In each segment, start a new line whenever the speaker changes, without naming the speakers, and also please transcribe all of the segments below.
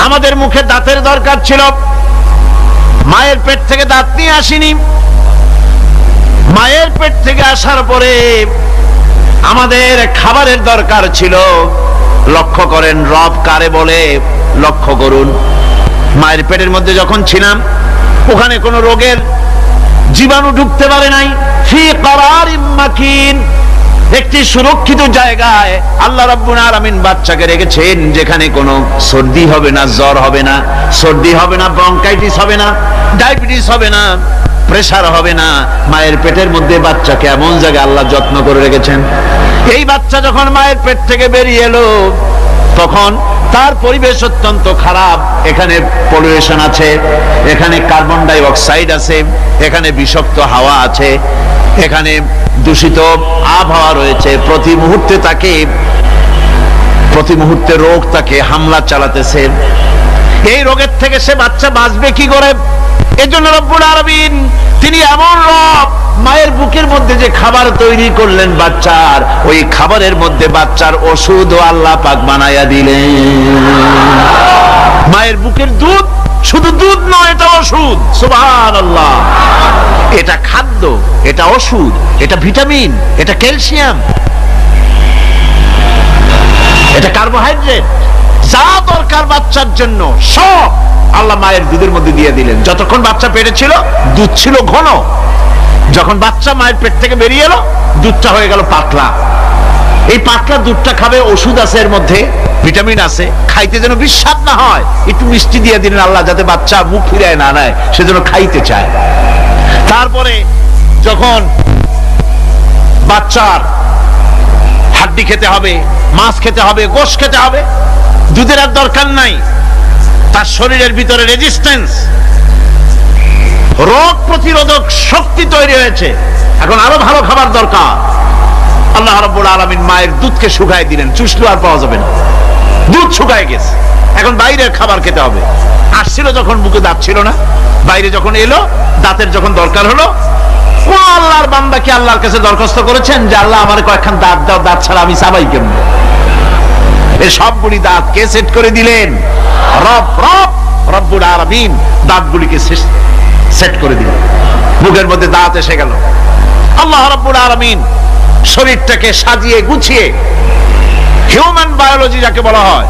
আমাদের মুখে দাঁতের দরকার ছিল, মায়ের পেট থেকে দাঁত নিয়ে আসিনি। মায়ের পেট থেকে আসার পরে আমাদের খাবারের দরকার ছিল। লক্ষ্য করেন রব কারে বলে, লক্ষ্য করুন। মায়ের পেটের মধ্যে যখন ছিলাম ওখানে কোনো রোগের জীবাণু ঢুকতে পারে নাই। ফি করারিম মাকিন, একটি সুরক্ষিত জায়গায় আল্লাহ রাব্বুল আলামিন বাচ্চাকে রেখেছেন, যেখানে কোনো সর্দি হবে না, জ্বর হবে না, সর্দি হবে না, ব্রঙ্কাইটিস হবে না, ডায়াবেটিস হবে না, প্রেসার হবে না। মায়ের পেটের মধ্যে বাচ্চাকে এমন জায়গায় আল্লাহ যত্ন করে রেখেছেন। এই বাচ্চা যখন মায়ের পেট থেকে বেরিয়ে এলো তখন তার পরিবেশ অত্যন্ত খারাপ। এখানে পলিউশন আছে, এখানে কার্বন ডাই অক্সাইড আছে, এখানে বিষাক্ত হাওয়া আছে, এখানে দূষিত আবহাওয়া রয়েছে। প্রতি মুহূর্তে রোগ তাকে হামলা চালাতেছে। এই রোগের থেকে সে বাচ্চা বাঁচবে কি করে? এজন্য রব্বুল আলামিন তিনি এমন রব, মায়ের বুকের মধ্যে যে খাবার তৈরি করলেন বাচ্চার, ওই খাবারের মধ্যে বাচ্চার ওষুধও আল্লাহ পাক বানায়া দিলেন। মায়ের বুকের দুধ শুধু দুধ নয়, এটা ওষুধ। সুবহানাল্লাহ। এটা খাদ্য, এটা ওষুধ, এটা ভিটামিন, এটা ক্যালসিয়াম, এটা কার্বোহাইড্রেট, যা দরকার বাচ্চার জন্য সব আল্লাহ মায়ের দুধের মধ্যে দিয়ে দিলেন। যতক্ষণ বাচ্চা পেটে ছিল দুধ ছিল ঘন, যখন বাচ্চা মায়ের পেট থেকে বেরিয়ে এলো দুধটা হয়ে গেল পাতলা। এই পাতলা দুধটা খাবে, ওষুধ আছে এর মধ্যে, ভিটামিন আছে, খাইতে যেন বিস্বাদ না হয় একটু মিষ্টি দিয়ে দিলেন আল্লাহ, যাতে বাচ্চা মুখ ফিরায় না নেয়, সেজন্য খাইতে চায়। তারপরে যখন বাচ্চার হাড্ডি খেতে হবে, মাছ খেতে হবে, গোশত খেতে হবে, দুধের আর দরকার নাই। তার শরীরের ভিতরে রেজিস্ট্যান্স, রোগ প্রতিরোধক শক্তি তৈরি হয়েছে। এখন আরো ভালো খাবার দরকার। আল্লাহ রাব্বুল আলামিন মায়ের দুধকে শুকায় দিলেন, চুষলে আর পাওয়া যাবে না, দুধ শুকায় গেছে। এখন বাইরের খাবার খেতে হবে। আসছিল যখন বুকে দাঁত ছিল না, বাইরে যখন এলো দাঁতের যখন দরকার হলো, কোন আল্লাহর বান্দা কি আল্লাহর কাছে দরখাস্ত করেছেন যে আল্লাহ আমার কয়েকখান দাঁত দাও, দাঁত ছাড়া আমি চাবাই কেমন? এই সবগুলি দাঁত কে সেট করে দিলেন? রব্বুল আলামিন দাঁতগুলিকে সেট করে দিলেন। বুকের মধ্যে দাঁত এসে গেল। আল্লাহ রাব্বুল আলামিন শরীরটাকে সাজিয়ে গুছিয়ে, হিউম্যান বায়োলজি যাকে বলা হয়,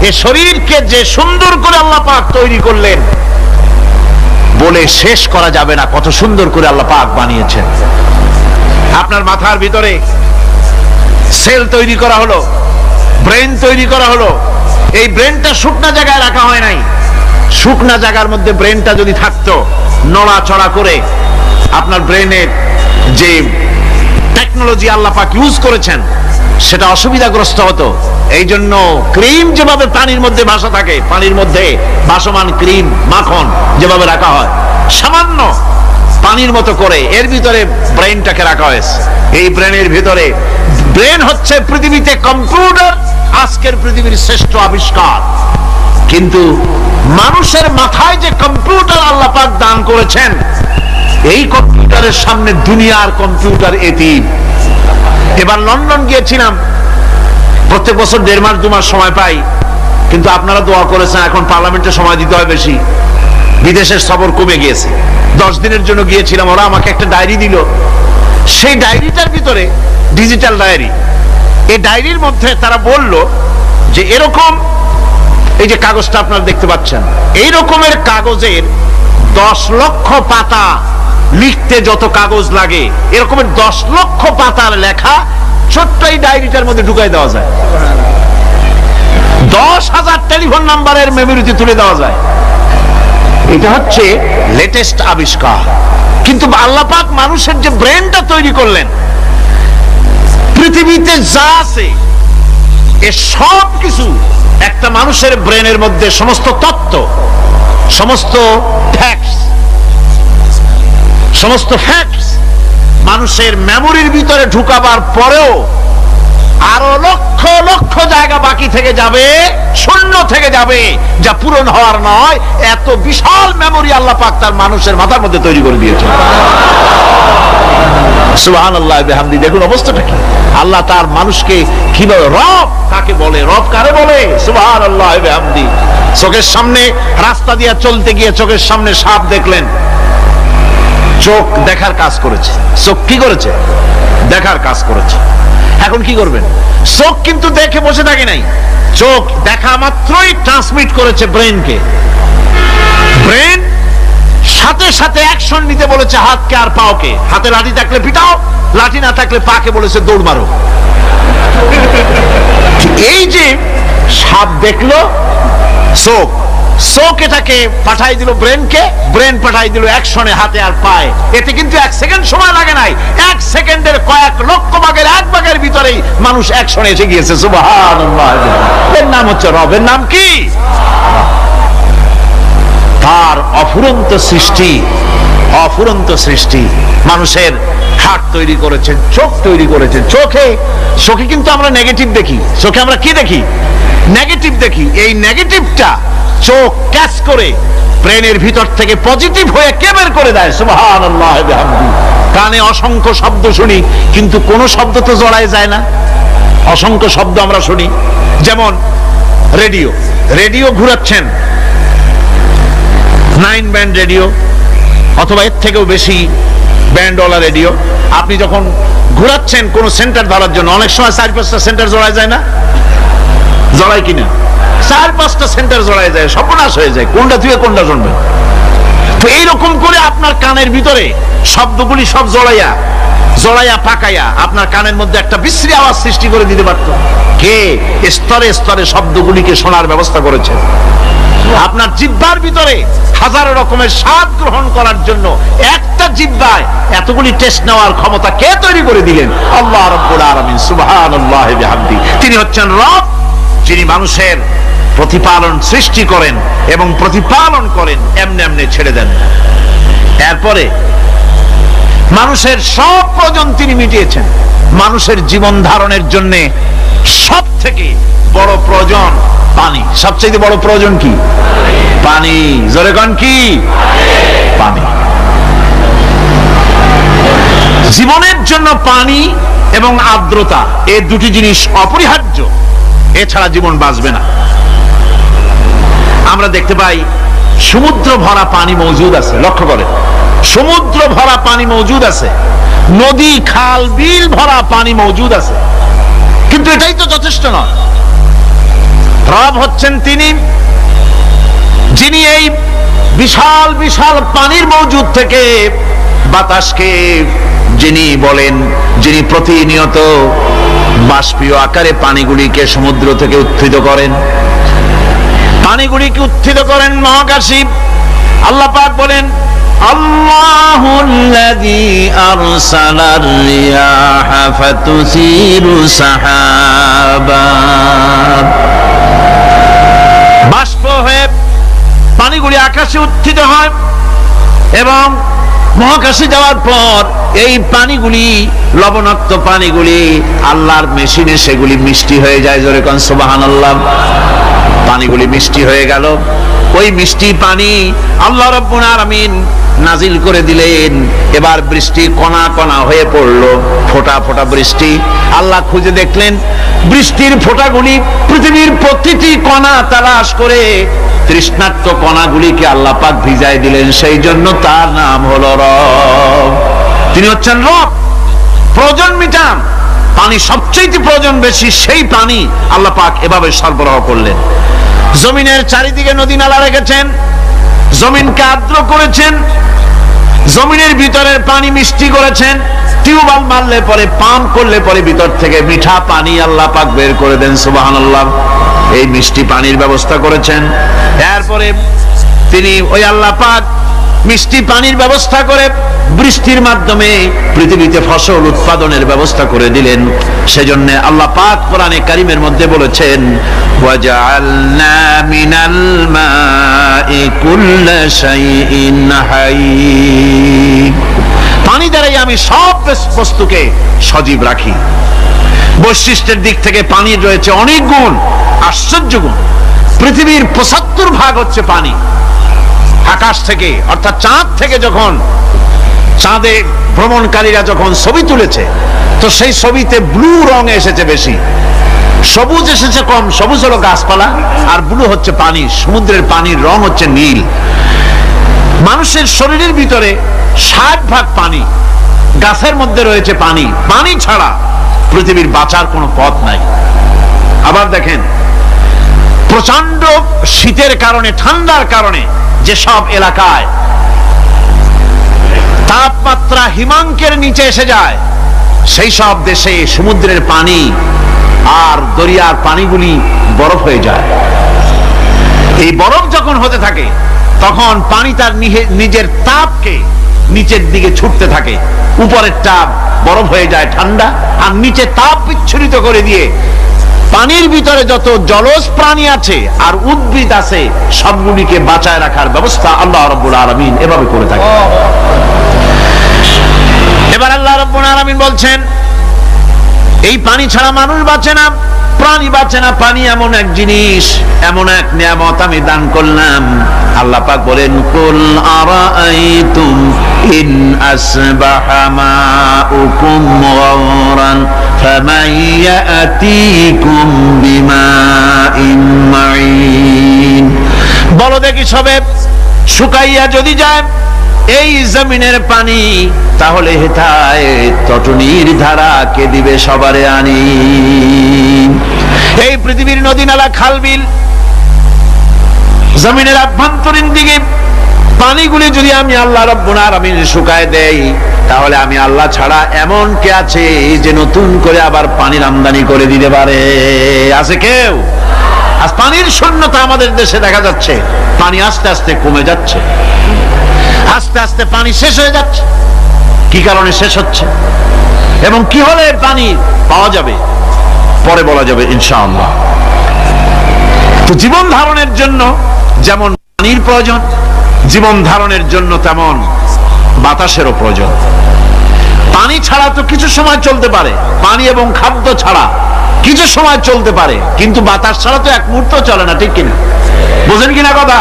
এই শরীরকে যে সুন্দর করে আল্লাহ পাক তৈরি করলেন বলে শেষ করা যাবে না। কত সুন্দর করে আল্লাহ পাক বানিয়েছেন। আপনার মাথার ভিতরে সেল তৈরি করা হলো, ব্রেন তৈরি করা হলো। এই ব্রেনটা শুকনা জায়গায় রাখা হয় নাই। শুকনা জায়গার মধ্যে ব্রেনটা যদি থাকতো, নড়াচড়া করে আপনার ব্রেনের যে টেকনোলজি আল্লাহ পাক ইউজ করেছেন সেটা অসুবিধাগ্রস্ত হতো। এই জন্য ক্রিম যেভাবে পানির মধ্যে ভাসা থাকে, পানির মধ্যে ভাসমান ক্রিম মাখন যেভাবে রাখা হয়, সামান্য পানির মতো করে এর ভিতরে ব্রেনটাকে রাখা হয়েছে। এই ব্রেনের ভিতরে, ব্রেন হচ্ছে পৃথিবীতে কম্পিউটার, আজকের পৃথিবীর শ্রেষ্ঠ আবিষ্কার। কিন্তু মানুষের মাথায় যে কম্পিউটার আল্লাহ পাক দান করেছেন, এই কম্পিউটারের সামনে দুনিয়ার কম্পিউটার এতিম। এবার লন্ডন গিয়েছিলাম, প্রত্যেক বছর 1.5 মাস 2 মাস সময় পাই, কিন্তু আপনারা দোয়া করেছেন এখন পার্লামেন্টে সময় দিতে হয় বেশি। বিদেশের সফর কমে গিয়েছে। 10 দিনের জন্য গিয়েছিলাম। ওরা আমাকে একটা ডায়েরি দিল। সেই ডায়েরিটার ভিতরে ডিজিটাল ডায়েরি, এই ডায়েরির মধ্যে তারা বলল যে এরকম, এই যে কাগজটা আপনারা দেখতে পাচ্ছেন, এই রকমের কাগজের 10 লক্ষ পাতা লিখতে যত কাগজ লাগে, এরকমের 10 লক্ষ পাতার লেখা ছোট্ট এই ডায়েরিটার মধ্যে ঢুকাই দেওয়া যায়। 10,000 টেলিফোন নাম্বারের মেমোরিতে তুলে দেওয়া যায়। এটা হচ্ছে লেটেস্ট আবিষ্কার। কিন্তু আল্লাহ পাক মানুষের যে ব্রেনটা তৈরি করলেন, পৃথিবীতে যা আছে এ সব কিছু একটা মানুষের ব্রেনের মধ্যে, সমস্ত তত্ত্ব, সমস্ত ফ্যাক্টস মানুষের মেমোরির ভিতরে ঢুকাবার পরেও আরো লক্ষ লক্ষ জায়গা বাকি থেকে যাবে, শূন্য থেকে যাবে, যা পূরণ হওয়ার নয়। এত বিশাল মেমোরি আল্লাহ পাক তার মানুষের মাথার মধ্যে তৈরি করে দিয়েছেন। সুবহানাল্লাহ বিহামদি। দেখুন অবস্থাটা কি। আল্লাহ তার মানুষকে কিভাবে, রব কাকে বলে, রব কারে বলে, সুবহানাল্লাহ ওয়া বিহামদি। চোখের সামনে রাস্তা দিয়ে চলতে গিয়ে চোখের সামনে সাপ দেখলেন, চোখ দেখার কাজ করেছে। চোখ কি করেছে? দেখার কাজ করেছে। এখন কি করবেন? চোখ কিন্তু দেখে বসে থাকে নাই, চোখ দেখা মাত্রই ট্রান্সমিট করেছে ব্রেনকে। ব্রেন সাথে সাথে অ্যাকশন নিতে বলেছে হাতকে আর পাওকে। হাতে লাঠি থাকলে পিটাও, লাঠি না থাকলে পাকে বলেছে দৌড় মারো। এই যে সাপ দেখলো, চোখ চোখ এটাকে পাঠাই দিল ব্রেনকে, ব্রেন পাঠাই দিল অ্যাকশনে হাতে আর পায়ে। এতে কিন্তু 1 সেকেন্ড সময় লাগে নাই, 1 সেকেন্ডের কয়েক লক্ষ ভাগের 1 ভাগের ভিতরেই মানুষ অ্যাকশনে এসে গিয়েছে। সুবহানাল্লাহ। এর নাম হচ্ছে রব। এর নাম কি? তার অফুরন্ত সৃষ্টি, অফুরন্ত সৃষ্টি। মানুষের হাত তৈরি করেছেন, চোখ তৈরি করেছেন। চোখে কিন্তু আমরা নেগেটিভ দেখি। চোখে আমরা কি দেখি? নেগেটিভ দেখি। এই নেগেটিভটা চোখ ক্যাচ করে ব্রেনের ভিতর থেকে পজিটিভ হয়ে কে বের করে দেয়? সুবহানাল্লাহ ওয়া বিহামদি। কানে অসংখ্য শব্দ শুনি, কিন্তু কোন শব্দ তো জড়ায় যায় না। অসংখ্য শব্দ আমরা শুনি, যেমন রেডিও। রেডিও ঘুরাচ্ছেন, 9 ব্যান্ড রেডিও অথবা এর থেকেও বেশি ব্যান্ডওয়ালা রেডিও। আপনি যখন ঘুরাচ্ছেন কোন সেন্টার ধরার জন্য, অনেক সময় 4-5টা সেন্টার জড়ায় যায় না? জড়ায় কিনা? 4-5টা সেন্টার জড়ায় যায়, সর্বনাশ হয়ে যায়, কোনটা থেকে কোনটা শুনবেন। তো এইরকম করে আপনার কানের ভিতরে শব্দগুলি সব জড়াইয়া পাকাইয়া আপনার কানের মধ্যে একটা বিশ্রী আওয়াজ সৃষ্টি করে দিতে পারত। কে? স্তরে স্তরে শব্দগুলিকে শোনার ব্যবস্থা করেছে। আপনার জিহ্বার ভিতরে হাজারো রকমের স্বাদ গ্রহণ করার জন্য একটা জিহ্বায় এতগুলি টেস্ট নেওয়ার ক্ষমতা কে তৈরি করে দিলেন? আল্লাহ রাব্বুল আলামিন। সুবহানাল্লাহ ওয়া বিহামদি। তিনি হচ্ছেন রব, যিনি মানুষের প্রতিপালন সৃষ্টি করেন এবং প্রতিপালন করেন, এমনি এমনি ছেড়ে দেন। এরপরে মানুষের সব প্রয়োজন তিনি মিটিয়েছেন। মানুষের জীবন ধারণের জন্য সব থেকে বড় প্রয়োজন পানি। সবচেয়ে বড় প্রয়োজন কি? পানি। জোরে কোন কি? পানি। জীবনের জন্য পানি এবং আর্দ্রতা, এই দুটি জিনিস অপরিহার্য, এছাড়া জীবন বাঁচবে না। আমরা দেখতে পাই সমুদ্র ভরা পানি মজুদ আছে। লক্ষ্য করেন, সমুদ্র ভরা পানি মজুদ আছে, নদী খাল বিল ভরা পানি মজুদ আছে, কিন্তু এটাই তো যথেষ্ট নয়। রব হচ্ছেন তিনি, যিনি এই বিশাল বিশাল পানির মজুদ থেকে বাতাসকে যিনি বলেন, যিনি প্রতিনিয়ত বাষ্পীয় আকারে পানিগুলিকে সমুদ্র থেকে উত্থিত করেন, পানিগুলিকে উত্থিত করেন মহাকাশে। আল্লাহ পাক বলেন, আল্লাহুল্লাযী আরসালার রিয়াহা ফাতুসিরু সাহাবা। বাষ্প হয়ে পানিগুলি আকাশে উত্থিত হয় এবং মহাকাশে যাওয়ার পর এই পানিগুলি, লবণাক্ত পানিগুলি আল্লাহর মেশিনে সেগুলি মিষ্টি হয়ে যায়। জোরে কোন সুবহানাল্লাহ। পানিগুলি মিষ্টি হয়ে গেল। ওই মিষ্টি পানি আল্লাহ রাব্বুল আলামিন নাজিল করে দিলেন। এবার বৃষ্টি কণা কণা হয়ে পড়লো, ফোঁটা ফোঁটা বৃষ্টি। আল্লাহ খুঁজে দেখলেন বৃষ্টির ফোঁটাগুলি পৃথিবীর প্রতিটি কণা তালাশ করে তৃষ্ণার্ত কণাগুলিকে আল্লাহ পাক ভিজায় দিলেন। সেই জন্য তার নাম হলো রব। তিনি হচ্ছেন রব, প্রয়োজন মিটান। পানি সবচেয়ে প্রয়োজন বেশি, সেই পানি আল্লাহ পাক এভাবে সরবরাহ করলেন। জমিনের চারিদিকে নদী নালা রেখেছেন, জমিনকে আর্দ্র করেছেন, জমিনের ভিতরের পানি মিষ্টি করেছেন। টিউবওয়েল মারলে পরে, পাম্প করলে পরে ভিতর থেকে মিঠা পানি আল্লাহ পাক বের করে দেন। সুবহানাল্লাহ। এই মিষ্টি পানির ব্যবস্থা করেছেন। এরপরে তিনি ওই আল্লাহ পাক মিষ্টি পানির ব্যবস্থা করে বৃষ্টির মাধ্যমে পৃথিবীতে ফসল উৎপাদনের ব্যবস্থা করে দিলেন। সেজন্য আল্লাহ পাক কোরআনে কারীমের মধ্যে বলেছেন, ওয়াজআলনা মিনাল মাই কুল্লা শাইইন হাই। পানি দ্বারাই আমি সব বস্তুকে সজীব রাখি। বৈশিষ্ট্যের দিক থেকে পানির রয়েছে অনেক গুণ, আশ্চর্য গুণ। পৃথিবীর 75% হচ্ছে পানি। আকাশ থেকে অর্থাৎ চাঁদ থেকে যখন চাঁদে ভ্রমণকারীরা যখন ছবি তুলেছে তো সেই ছবিতে ব্লু রং এসেছে বেশি, সবুজ এসেছে কম। সবুজ হলো গাছপালা আর ব্লু হচ্ছে পানি, সমুদ্রের পানির রং হচ্ছে নীল। মানুষের শরীরের ভিতরে 60% পানি, গাছের মধ্যে রয়েছে পানি। পানি ছাড়া পৃথিবীর বাঁচার কোনো পথ নাই। আবার দেখেন, প্রচন্ড শীতের কারণে, ঠান্ডার কারণে যেসব এলাকায় তাপমাত্রা হিমাঙ্কের নিচে এসে যায়, সেই সব দেশে সমুদ্রের পানি আর দরিয়ার পানিগুলি বরফ হয়ে যায়। এই বরফ যখন হতে থাকে তখন পানি তার নিজের তাপকে নিচের দিকে ছুটতে থাকে। উপরের তাপ বরফ হয়ে যায় ঠান্ডা, আর নিচে তাপ বিচ্ছুরিত করে দিয়ে পানির ভিতরে যত জলজ প্রাণী আছে আর উদ্ভিদ আছে সবগুলিকে বাঁচায় রাখার ব্যবস্থা আল্লাহ রাব্বুল আলামিন এভাবে করে থাকে। এবার আল্লাহ রাব্বুল আলামিন বলছেন, এই পানি ছাড়া মানুষ বাঁচে না, প্রাণী বাঁচে না। পানি এমন এক জিনিস, এমন এক নিয়ামত আমি দান করলাম। আল্লাহ পাক বলেন, কুল আরাআইতুম ইন আসবাহা মাউকুম গাওরান ফামান ইয়াতিকুম বিমাইন মাইন। বলো দেখি সবে, শুকাইয়া যদি যায় এই জমিনের পানি, তাহলে হেথায় তটনির ধারা কে দিবে সবারে আনি। এই পৃথিবীর নদী নালা খাল বিল জমিনের আভ্যন্তরীণ দিকে পানিগুলি যদি আমি আল্লাহ রাব্বুল আলামিন শুকায় দেই, তাহলে আমি আল্লাহ ছাড়া এমন কে আছে যে নতুন করে আবার পানির আমদানি করে দিতে পারে? আছে কেউ? আজ পানির শূন্যতা আমাদের দেশে দেখা যাচ্ছে। পানি আস্তে আস্তে কমে যাচ্ছে, আস্তে আস্তে পানি শেষ হয়ে যাচ্ছে। কি কারণে শেষ হচ্ছে এবং কি হলে পানি পাওয়া যাবে পরে বলা যাবে ইনশাআল্লাহ। তো জীবন ধারণের জন্য যেমন পানির প্রয়োজন, জীবন ধারণের জন্য তেমন বাতাসেরও প্রয়োজন। পানি ছাড়া তো কিছু সময় চলতে পারে, পানি এবং খাদ্য ছাড়া কিছু সময় চলতে পারে, কিন্তু বাতাস ছাড়া তো এক মুহূর্ত চলে না, ঠিক কিনা? বুঝেন কিনা কথা?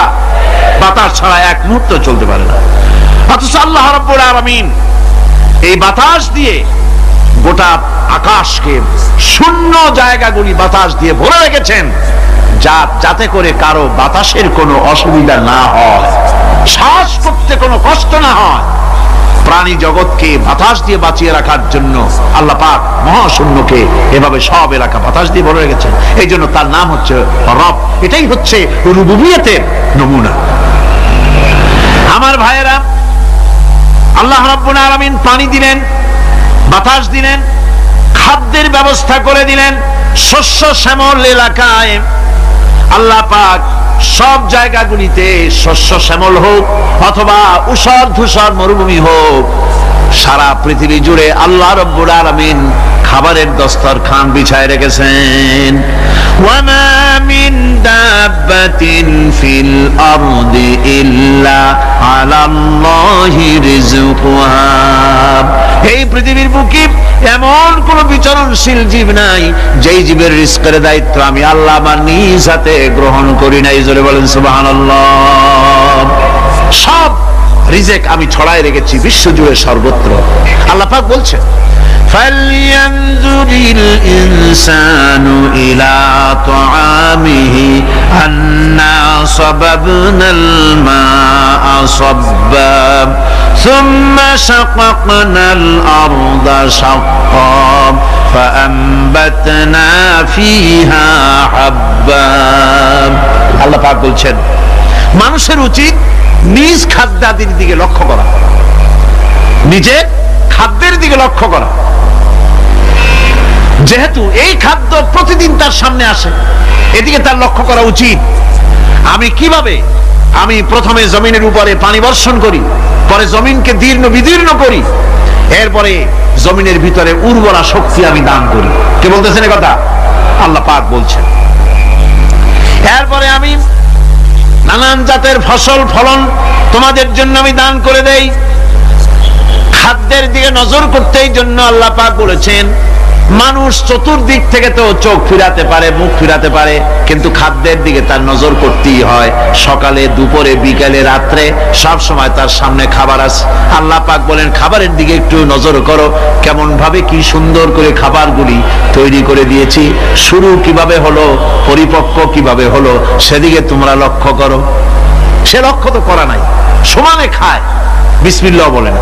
বাতাস ছাড়া এক মুহূর্ত চলতে পারে না। অথচ আল্লাহ রাব্বুল আলামিন এই বাতাস দিয়ে গোটা আকাশকে, শূন্য জায়গাগুলি বাতাস দিয়ে ভরে রেখেছেন, যাতে করে কারো বাতাসের কোনো অসুবিধা না হয়, শ্বাস করতে কোনো কষ্ট না হয়। প্রাণী জগৎকে বাতাস দিয়ে বাঁচিয়ে রাখার জন্য আল্লাহ পাক মহাশূন্যকে এভাবে সব এলাকা বাতাস দিয়ে ভরে রেখেছেন। এই জন্য তার নাম হচ্ছে রব। এটাই হচ্ছে রুবুবিয়তের নমুনা। আমার ভাইয়েরা, আল্লাহ রাব্বুল আলামিন পানি দিলেন, বাতাস দিলেন, খাদ্যের ব্যবস্থা করে দিলেন। শস্য শ্যামল এলাকায় আল্লাহ পাক সব জায়গাগুলিতে শস্য শ্যামল হোক অথবা উষর ধূসর মরুভূমি হোক, সারা পৃথিবী জুড়ে আল্লাহ রাব্বুল আলামিন খাবারের দস্তরখান বিছায় রেখেছেন। ওয়ামা মিন দাব্বাতিন ফিল আরদি ইল্লা আলাল্লাহি রিজকুহা। এই পৃথিবীর বুকে এমন কোন বিচরণশীল জীব নাই যেই জীবের রিজকের দায়িত্ব আমি আল্লাহ আমার নিজ হাতে গ্রহণ করি নাই। জোরে বলেন সুবহানাল্লাহ। সব রিজেক আমি ছড়ায় রেখেছি বিশ্বজুড়ে সর্বত্র। আল্লাহ পাক বলছেন, فَلْيَنْظُرِ الْإِنسَانُ إِلَى طَعَامِهِ أَنَّا صَبَبْنَا الْمَاءَ صَبًّا ثُمَّ شَقَقْنَا الْأَرْضَ شَقًّا فَأَنبَتْنَا فِيهَا حَبًّا। আল্লাহ পাক বলছেন, মানুষের উচিত নিজ খাদ্যাদির দিকে লক্ষ্য করা, নিজে খাদ্যের দিকে লক্ষ্য করা। যেহেতু এই খাদ্য প্রতিদিন তার সামনে আসে, এদিকে তার লক্ষ্য করা উচিত। আমি কিভাবে, আমি প্রথমে জমিনের উপরে পানি বর্ষণ করি, পরে জমিনকে দীর্ণ বিদীর্ণ করি, এরপরে জমিনের ভিতরে উর্বরা শক্তি আমি দান করি। কে বলতেছেন এই কথা? আল্লাহ পাক বলছেন। এরপরে আমি নানান জাতের ফসল ফলন তোমাদের জন্য আমি দান করে দেই। খাদ্যের দিকে নজর করতে এই জন্য আল্লাহ পাক বলেছেন, মানুষ চতুর্দিক থেকে তো চোখ ফিরাতে পারে, মুখ ফিরাতে পারে, কিন্তু খাদ্যের দিকে তার নজর করতেই হয়। সকালে, দুপুরে, বিকালে, রাত্রে সব সময় তার সামনে খাবার আছে। আল্লাহ পাক বলেন খাবারের দিকে একটু নজর করো, কেমন ভাবে কি সুন্দর করে খাবারগুলি তৈরি করে দিয়েছি, শুরু কিভাবে হলো, পরিপক্ক কিভাবে হলো, সেদিকে তোমরা লক্ষ্য করো। সে লক্ষ্য তো করা নাই, সমানে খায়, বিসমিল্লাহ বলে না,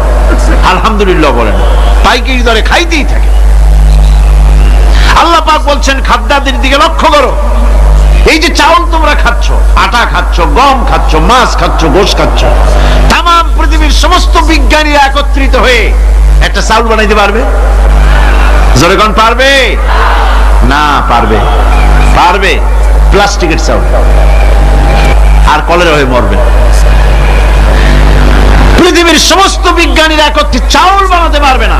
আলহামদুলিল্লাহ বলে না, পাইকারি দরে খাইতেই থাকে। আল্লাহ পাক বলছেন খাদ্যাদির দিকে লক্ষ্য করো। এই যে চাউল তোমরা খাচ্ছ, আটা খাচ্ছ, গম খাচ্ছ, মাছ খাচ্ছ, গোশ খাচ্ছ, তাম পৃথিবীর সমস্ত বিজ্ঞানীরা একত্রিত হয়ে একটা চাউল বানাইতে পারবে? জোরে কোন পারবে? না পারবে। পারবে প্লাস্টিকের চাউল, আর কলেরা হয়ে মরবে। পৃথিবীর সমস্ত বিজ্ঞানীরা একত্রিত চাউল বানাতে পারবে না,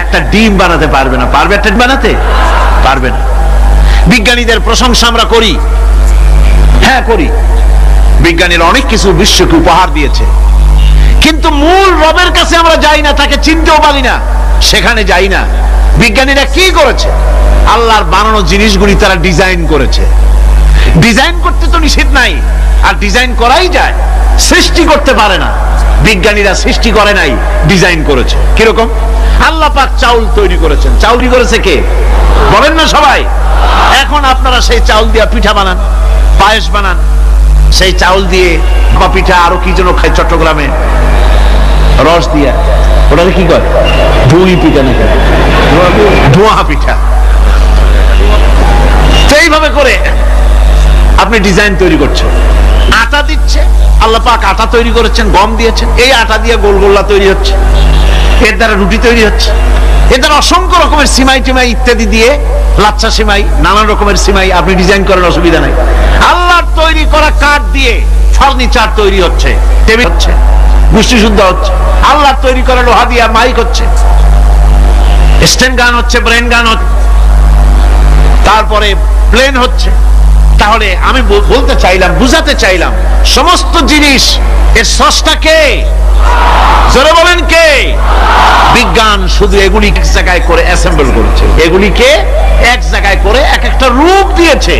একটা ডিম বানাতে পারবে না। পারবে একটা ডিম বানাতে? পারবে না। বিজ্ঞানীদের প্রশংসা আমরা করি, হ্যাঁ করি, বিজ্ঞানীরা অনেক কিছু বিশ্বকে উপহার দিয়েছে, কিন্তু মূল রবের কাছে আমরা যাই না, তাকে চিনতেও পারি না, সেখানে যাই না। বিজ্ঞানীরা কি করেছে? আল্লাহর বানানো জিনিসগুলি তারা ডিজাইন করেছে। ডিজাইন করতে তো নিষেধ নাই, আর ডিজাইন করাই যায়, সৃষ্টি করতে পারে না। বিজ্ঞানীরা সৃষ্টি করে নাই, ডিজাইন করেছে। কিরকম? আল্লাহ পাক চাউল তৈরি করেছেন। চাউল তৈরি করেছে কে? বলেন না সবাই। এখন আপনারা সেই চাউল দিয়ে পিঠা বানান, পায়েস বানান, সেই চাউল দিয়ে পিঠা, আরো কি যেন খায় চট্টগ্রামে রস দিয়া, ওটাকে কি কয়? ধুই পিঠা নাকি ধোঁয়া পিঠা। এইভাবে করে আপনি ডিজাইন তৈরি করছেন। আটা দিচ্ছে, আল্লাহ পাক আটা তৈরি করেছেন, গম দিয়েছেন, এই আটা দিয়ে গোলগোল্লা তৈরি হচ্ছে, এর দ্বারা রুটি তৈরি হচ্ছে, এর দ্বারা অসংখ্য রকমের সিমাই টিমাই ইত্যাদি দিয়ে, লাচ্ছা সিমাই, নানান রকমের সিমাই আপনি ডিজাইন করেন, অসুবিধা নাই। আল্লাহর তৈরি করা কাঠ দিয়ে ফার্নিচার তৈরি হচ্ছে, টেবিল হচ্ছে, গোষ্ঠী শুদ্ধ হচ্ছে। আল্লাহর তৈরি করা লোহা দিয়ে মাইক হচ্ছে, স্ট্যান্ড গান হচ্ছে, ব্রেন গান হচ্ছে, তারপরে প্লেন হচ্ছে। তাহলে আমি বলতে চাইলাম, বুঝাতে চাইলাম, সমস্ত জিনিস এর স্রষ্টা কে? জোরে বলেন কে? বিজ্ঞান শুধু এগুলি এক জায়গায় করে অ্যাসেম্বল করেছে, এগুলিকে এক জায়গায় করে এক একটা রূপ দিয়েছে।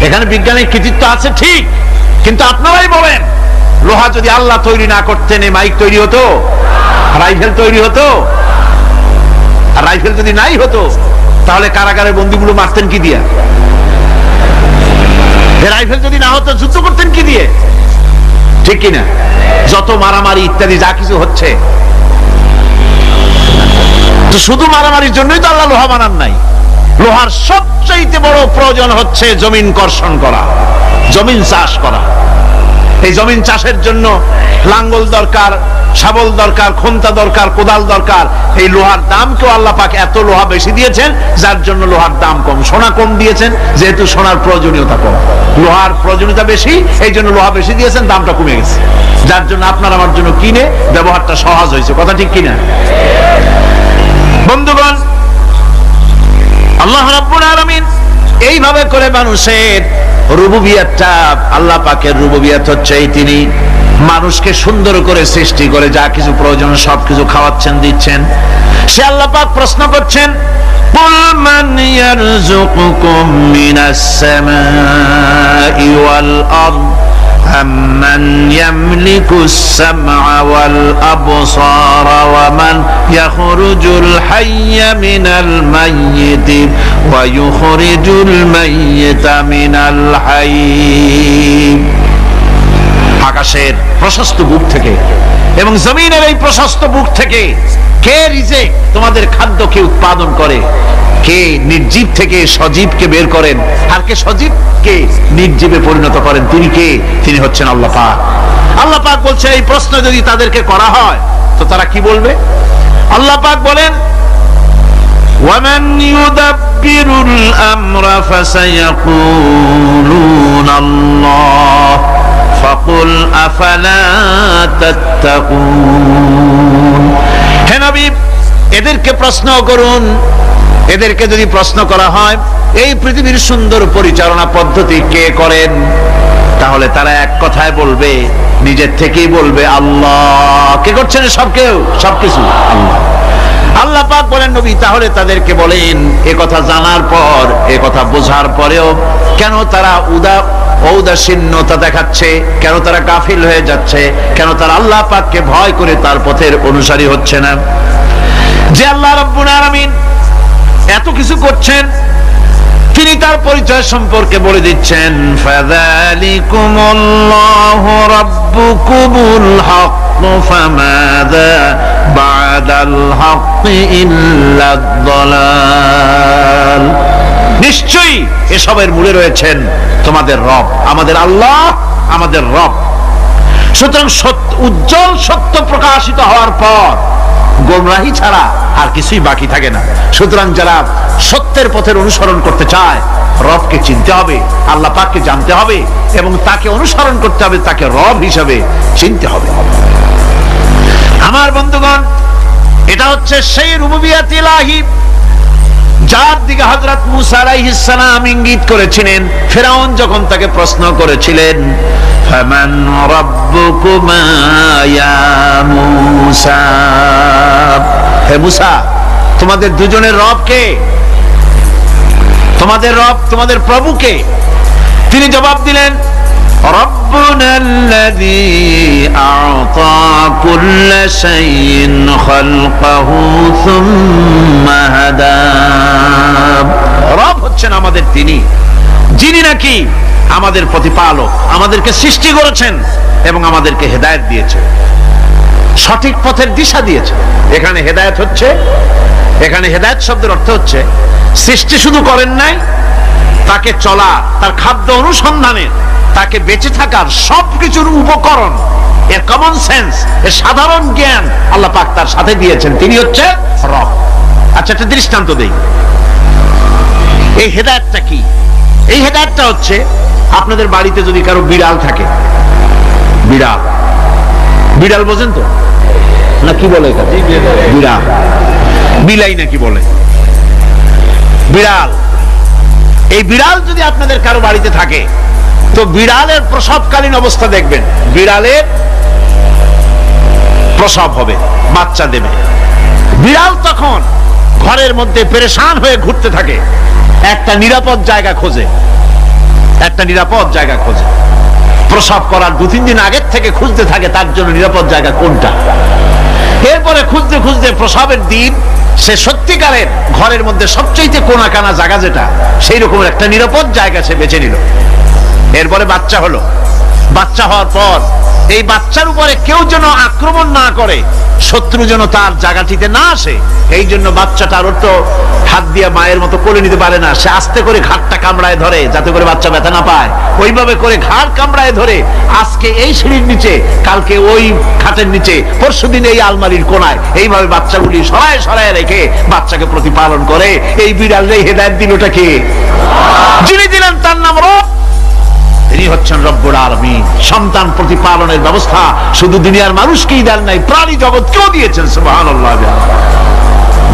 এখানে বিজ্ঞানের কৃতিত্ব আছে ঠিক, কিন্তু আপনারাই বলেন, লোহা যদি আল্লাহ তৈরি না করতেন, এই মাইক তৈরি হতো? রাইফেল তৈরি হতো? আর রাইফেল যদি নাই হতো, তাহলে কারাগারের বন্দীগুলো মারতেন কি দিয়া? রাইফেল যদি না হতো, যুদ্ধ করতেন কি দিয়ে? ঠিক কিনা? যত মারামারি ইত্যাদি যা কিছু হচ্ছে, তো শুধু মারামারির জন্যই তো আল্লাহ লোহা বানান নাই। লোহার সবচাইতে বড় প্রয়োজন হচ্ছে জমিন কর্ষণ করা, জমিন চাষ করা। এই জমিন চাষের জন্য লাঙ্গল দরকার, শাবল দরকার, খন্তা দরকার, কোদাল দরকার। এই লোহার দাম কেউ আল্লাহ পাক এত লোহা বেশি দিয়েছেন, যার জন্য লোহার দাম কম। সোনা কম দিয়েছেন, যেহেতু সোনার প্রয়োজনীয়তা কম, লোহার প্রয়োজনীয়তা বেশি, এই জন্য লোহা বেশি দিয়েছেন, দামটা কমে গেছে, যার জন্য আপনার আমার জন্য কিনে ব্যবহারটা সহজ হয়েছে। কথা ঠিক কিনা? বন্ধুগণ, আল্লাহ রাব্বুল আলামিন এইভাবে করে মানুষের রুবুবিয়াতটা, আল্লাহ পাকের রুবুবিয়াত হচ্ছে এই, তিনি মানুষকে সুন্দর করে সৃষ্টি করে যা কিছু প্রয়োজন সবকিছু খাওয়াচ্ছেন, দিচ্ছেন। সে আল্লাহ পাক প্রশ্ন করছেন, কুল মান ইয়ারযুকুকুম মিনাস সামাই ওয়াল আরদ আম্মান ইয়ামলিকুস সামআ ওয়াল আবসারা ওয়া মান ইয়াখরুজুল হাইয়্যা মিনাল মাইয়িতি ওয়া ইউখরিজুল মাইয়িতা মিনাল হাইয়্য। আকাশের প্রশস্ত বুক থেকে এবং জমিনের এই প্রশস্ত বুক থেকে কে রিজেক, তোমাদের খাদ্যকে উৎপাদন করে? কে নির্জীব থেকে সজীবকে বের করেন, আর কে সজীবকে নির্জীবে পরিণত করেন? তিনি কে? তিনি হচ্ছেন আল্লাহ পাক। আল্লাহ পাক বলছে, এই প্রশ্ন যদি তাদেরকে করা হয় তো তারা কি বলবে? আল্লাহ পাক বলেন, ওয়ামান ইউদাব্বিরুল আমরা ফাসায়াকুলুনা আল্লাহ ফাকুল আফালা তাত্তাকুন। হে নবী, এদেরকে প্রশ্ন করুন। এদেরকে যদি প্রশ্ন করা হয় এই পৃথিবীর সুন্দর পরিচালনা পদ্ধতি কে করেন, তাহলে তারা এক কথায় বলবে, নিজের থেকেই বলবে আল্লাহ। কে করছেন? সবকিছু আল্লাহ। আল্লাহ পাক বলেন নবী তাহলে তাদেরকে বলেন এ কথা জানার পর, এ কথা বোঝার পরেও কেন তারা ঔদাসীন্যতা দেখাচ্ছে, কেন তারা গাফিল হয়ে যাচ্ছে, কেন তারা আল্লাহ পাককে ভয় করে তার পথের অনুসারী হচ্ছে না? যে আল্লাহ রাব্বুল আলামিন এত কিছু করছেন, তিনি তার পরিচয় সম্পর্কে বলে দিচ্ছেন, ফাযালিকুমুল্লাহু রাব্বুকুমুল হক ফামাযা বা'দাল হক ইল্লাদ দালাল। নিশ্চয়ই এসবের মূলে রয়েছেন তোমাদের রব, আমাদের আল্লাহ, আমাদের রব। সুতরাং উজ্জ্বল সত্য প্রকাশিত হওয়ার পর গোমরাহি ছাড়া আর কিছুই বাকি থাকে না। সুতরাং যারা সত্যের পথের অনুসরণ করতে চায়, রবকে চিনতে হবে, আল্লাহ পাককে জানতে হবে এবং তাকে অনুসরণ করতে হবে, তাকে রব হিসাবে চিনতে হবে। আমার বন্ধুগণ, এটা হচ্ছে সেই রুবুবিয়াত ইলাহি যার দিকে হযরত মুসা আলাইহিস সালাম ইঙ্গিত করেছিলেন ফিরআউন যখন তাকে প্রশ্ন করেছিলেন, ফামান রাব্বুকুমা ইয়া মুসা, হে মুসা তোমাদের দুজনের রব কে? তোমাদের রব, তোমাদের প্রভু কে? তিনি জবাব দিলেন, রব্বুনাল্লাযী আ'তা কুল্লা শাইইন খালকাহু সুম্মা হাদা। রব হচ্ছেন আমাদের তিনি, যিনি নাকি আমাদের প্রতিপালক, আমাদেরকে সৃষ্টি করেছেন এবং আমাদেরকে হেদায়েত দিয়েছেন, সঠিক পথের দিশা দিয়েছেন। এখানে হেদায়েত হচ্ছে, এখানে হেদায়েত শব্দের অর্থ হচ্ছে সৃষ্টি শুধু করেন নাই, তাকে চলা, তার খাদ্য অনুসন্ধানের, তাকে বেঁচে থাকার সবকিছুর উপকরণ, এর কমন সেন্স, এর সাধারণ জ্ঞান আল্লাহ পাক তার সাথে দিয়েছেন। তিনি হচ্ছে রব। আচ্ছা, একটা দৃষ্টান্ত দেই। এই হেদায়েতটা কি? এই হেদায়েতটা হচ্ছে আপনাদের বাড়িতে যদি কারো বিড়াল থাকে, বিড়াল, বিড়াল বোঝেন তো না? কি বলে বিড়াল, বিলাই নাকি বলে বিড়াল। এই বিড়াল যদি আপনাদের কারো বাড়িতে থাকে, তো বিড়ালের প্রসবকালীন অবস্থা দেখবেন, বিড়ালের প্রসব হবে, বাচ্চা দেবে। বিড়াল তখন ঘরের মধ্যে পেরেশান হয়ে ঘুরতে থাকে, একটা নিরাপদ জায়গা খোঁজে, একটা নিরাপদ জায়গা খোঁজে। প্রসব করার 2-3 দিন আগের থেকে খুঁজতে থাকে তার জন্য নিরাপদ জায়গা কোনটা। এরপরে খুঁজতে খুঁজতে প্রসবের দিন সে সত্যিকারের ঘরের মধ্যে সবচেয়ে কোনা কানা জায়গা যেটা, সেই রকম একটা নিরাপদ জায়গা সে বেছে নিল। এরপরে বাচ্চা হলো। বাচ্চা হওয়ার পর এই বাচ্চার উপরে কেউ যেন আক্রমণ না করে, শত্রু যেন তার জায়গাটিতে না আসে, এই জন্য বাচ্চাটার তো হাত দিয়ে মায়ের মতো কোলে নিতে পারে না, সে আস্তে করে ঘাটটা কামড়ায় ধরে যাতে করে বাচ্চা ব্যথা না পায়। ওইভাবে করে ঘাড় কামড়ায় ধরে আজকে এই সিঁড়ির নিচে, কালকে ওই খাটের নিচে, পরশুদিন এই আলমারির কোনায়, এইভাবে বাচ্চাগুলি সরায় সরায় রেখে বাচ্চাকে প্রতিপালন করে। এই বিড়ালের হেদায়েত দিলটা কে? যিনি দিলেন তার নাম রব। তিনি হচ্ছেন রব্বুল আলামিন। সন্তান প্রতিপালনের ব্যবস্থা শুধু দুনিয়ার মানুষকেই দেন নাই, প্রাণী জগৎকেও দিয়েছেন। সুবহানাল্লাহ।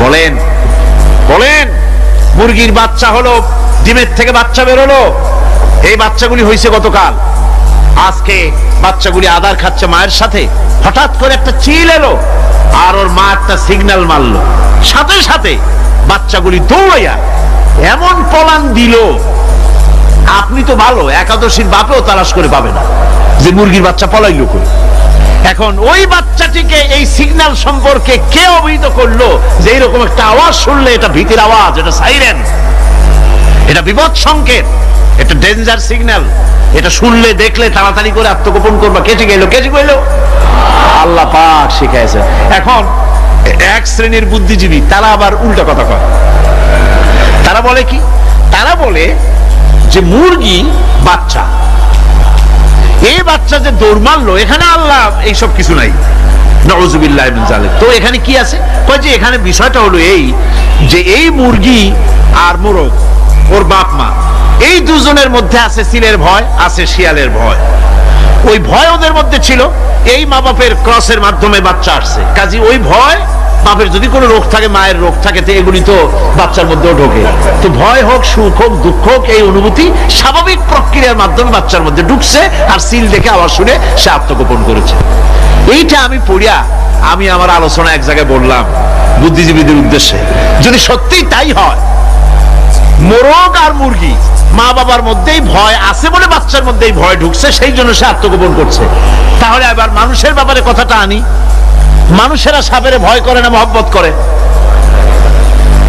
বলেন বলেন, মুরগির বাচ্চা হলো, ডিমের থেকে বাচ্চা বের হলো, এই বাচ্চাগুলি হয়েছে গতকাল, আজকে বাচ্চাগুলি আদার খাচ্ছে মায়ের সাথে। হঠাৎ করে একটা চিল এলো আর ওর মা একটা সিগন্যাল মারলো, সাথে সাথে বাচ্চাগুলি দৌড়াইয়া এমন পলান দিল, আপনি তো ভালো একাদশীর বাপেও তালাশ করে পাবে না যে মুরগির বাচ্চা পলাইলো কই। এখন ওই বাচ্চাটিকে এই সিগন্যাল সম্পর্কে কে অবহিত করলো যে এইরকম একটা আওয়াজ শুনলে এটা ভীতির আওয়াজ, এটা সাইরেন, এটা বিপদ সংকেত, এটা ডেঞ্জার সিগন্যাল, এটা শুনলে দেখলে তাড়াতাড়ি করে আত্মগোপন করবা। কে ঠিক এলো? কে ঠিক হইলো? আল্লাহ পাক শিখাইছে। এখন এক শ্রেণীর বুদ্ধিজীবী তারা আবার উল্টা কথা কয়। তারা বলে কি? তারা বলে যে মুরগি বাচ্চা, এই বাচ্চা যে দৌড় মারলো, এখানে আল্লাহ এইসব কিছু নাই, নাউযুবিল্লাহ মিন যালিক। তো এখানে কি আছে? কয় যে এখানে বিষয়টা হলো এই যে এই মুরগি আর মোরগ, ওর বাপ মা, এই দুজনের মধ্যে আছে চিলের ভয়, আছে শিয়ালের ভয়। ওই ভয় ওদের মধ্যে ছিল, এই মা বাপের ক্রসের মাধ্যমে বাচ্চা আসছে, কাজী ওই ভয় বাপের যদি কোনো রোগ থাকে, মায়ের রোগ থাকে, তো এগুলি তো বাচ্চার মধ্যেও ঢোকে। তো ভয় হোক, সুখ হোক, দুঃখ হোক, এই অনুভূতি স্বাভাবিক প্রক্রিয়ার মাধ্যমে বাচ্চার মধ্যে ঢুকছে, আর সিল দেখে আওয়াজ শুনে সে আত্মগোপন করেছে। এইটা আমি পড়িয়া আমি আমার আলোচনা এক জায়গায় বললাম বুদ্ধিজীবীদের উদ্দেশ্যে, যদি সত্যিই তাই হয়, মোরগ আর মুরগি মা বাবার মধ্যেই ভয় আছে বলে বাচ্চার মধ্যেই ভয় ঢুকছে, সেই জন্য সে আত্মগোপন করছে, তাহলে এবার মানুষের ব্যাপারে কথাটা আনি। মানুষেরা সাপের ভয় করে না মহব্বত করে?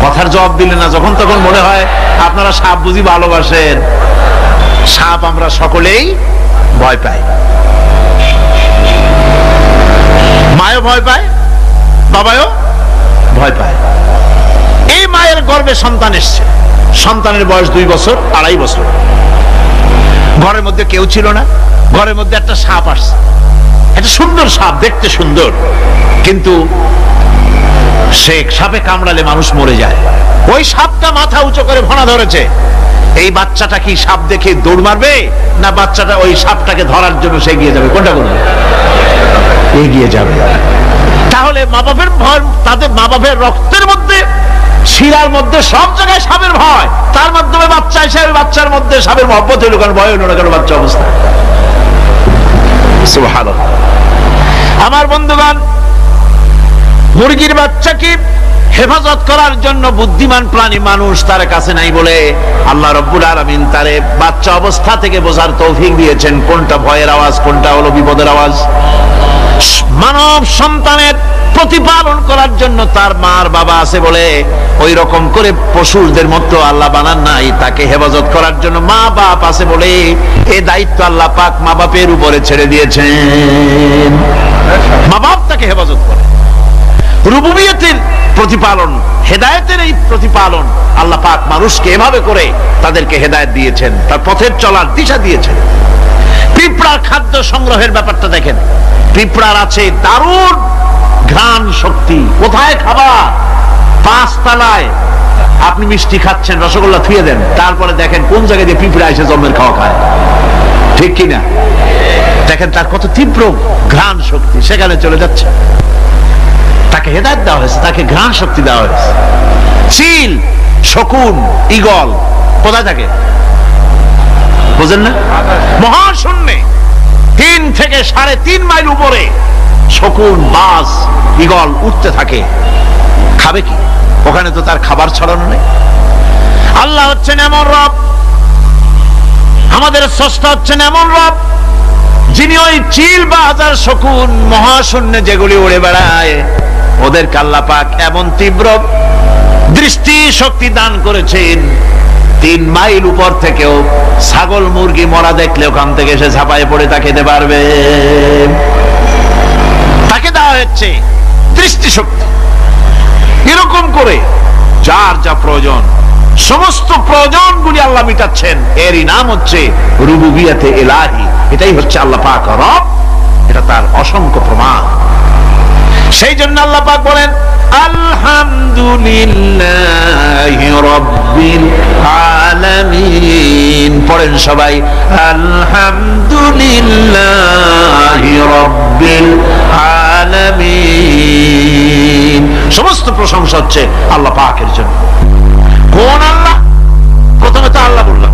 কথার জবাব দিলে না, যখন তখন মনে হয় আপনারা সাপ বুঝি ভালোবাসেন। সাপ আমরা সকলেই ভয় পাই, মায়ও ভয় পায়, বাবাও ভয় পায়। এই মায়ের গর্ভে সন্তান এসছে, সন্তানের বয়স 2 বছর 2.5 বছর, ঘরের মধ্যে কেউ ছিল না, ঘরের মধ্যে একটা সাপ আসছে, একটা সুন্দর সাপ, দেখতে সুন্দর, কিন্তু সে সাপে কামড়ালে মানুষ মরে যায়। ওই সাপটা মাথা উঁচু করে ফনা ধরেছে। এই বাচ্চাটা কি সাপ দেখে দৌড় মারবে, না বাচ্চাটা ওই সাপটাকে ধরার জন্য সে এগিয়ে যাবে? কোনটা করবে? এগিয়ে যাবে। তাহলে মা বাপের ভয়, তাদের মা বাপের রক্তের মধ্যে, শিরার মধ্যে সব জায়গায় সাপের ভয়, তার মাধ্যমে বাচ্চা এসে বাচ্চার মধ্যে সাপের মহব্বত হইল, কারণ ভয় হইল না কারণ বাচ্চা অবস্থা। সুবহানাল্লাহ। আমার বন্ধুগণ, মুরগির বাচ্চাকে হেফাজত করার জন্য বুদ্ধিমান প্রাণী মানুষ তার কাছে নাই বলে আল্লাহ রাব্বুল আলামিন তারে বাচ্চা অবস্থা থেকে বোঝার তৌফিক দিয়েছেন কোনটা ভয়ের আওয়াজ, কোনটা হলো বিপদের আওয়াজ। মানব সন্তানের প্রতিপালন করার জন্য তার মার বাবা আছে বলে ওই রকম করে পশুদের মতো আল্লাহ বানান নাই, তাকে হেফাজত করার জন্য মা বাপ আছে বলে এই দায়িত্ব আল্লাহ পাক মা বাপের উপরে ছেড়ে দিয়েছেন। মা বাপ তাকে হেফাজত করে। রুবুবিয়তের প্রতিপালন, হেদায়েতের এই প্রতিপালন আল্লাহ পাক মানুষকে এভাবে করে তাদেরকে হেদায়েত দিয়েছেন, তার পথের চলার দিশা দিয়েছেন। পিঁপড়ার খাদ্য সংগ্রহের ব্যাপারটা দেখেন, পিঁপড়ার আছে দারুণ ঘ্রাণ শক্তি। কোথায় খাবার? 5 তলায় আপনি মিষ্টি খাচ্ছেন, রসগোল্লা থুয়ে দেন, তারপরে দেখেন কোন জায়গায় দিয়ে পিঁপড়া এসে জন্মের খাওয়া খায়, ঠিক কিনা? দেখেন তার কত তীব্র ঘ্রাণ শক্তি, সেখানে চলে যাচ্ছে। তাকে হেদায়েত দেওয়া হয়েছে, তাকে ঘ্রাণ শক্তি দেওয়া হয়েছে। চিল, শকুন, ঈগল কোথায় থাকে বুঝেন না? মহাশূন্যে 3 থেকে 3.5 মাইল উপরে শকুন, বাজ, ঈগল উঠতে থাকে। খাবে কি? ওখানে তো তার খাবার ছড়ানো নেই। আল্লাহ হচ্ছেন এমন রব, আমাদের স্রষ্টা হচ্ছেন এমন রব, যিনি ওই চিল, বাজ আর শকুন মহাশূন্যে যেগুলি উড়ে বেড়ায় ওদেরকে আল্লাহ পাক এমন তীব্র দৃষ্টি শক্তি দান করেছেন, 3 মাইল উপর থেকেও ছাগল মুরগি মরা দেখলে ওখান থেকে এসে ঝাঁপায়ে পড়ে তা খেতে পারবে। তাকে দেওয়া হচ্ছে দৃষ্টি শক্তি। এরকম করে যার যা প্রয়োজন, সমস্ত প্রয়োজনগুলি আল্লাহ মিটাচ্ছেন। এরই নাম হচ্ছে রুবুবিয়তে ইলাহি। এটাই হচ্ছে আল্লাহ পাক রব, এটা তার অসংখ্য প্রমাণ। সেই জন্য আল্লাহ পাক বলেন আলহামদুলিল্লাহি রাব্বিল আলামিন। পড়েন সবাই আলহামদুলিল্লাহি রাব্বিল আলামিন। সমস্ত প্রশংসা হচ্ছে আল্লাহ পাকের জন্য। কোন আল্লাহ? প্রথমে তো আল্লাহ বললাম,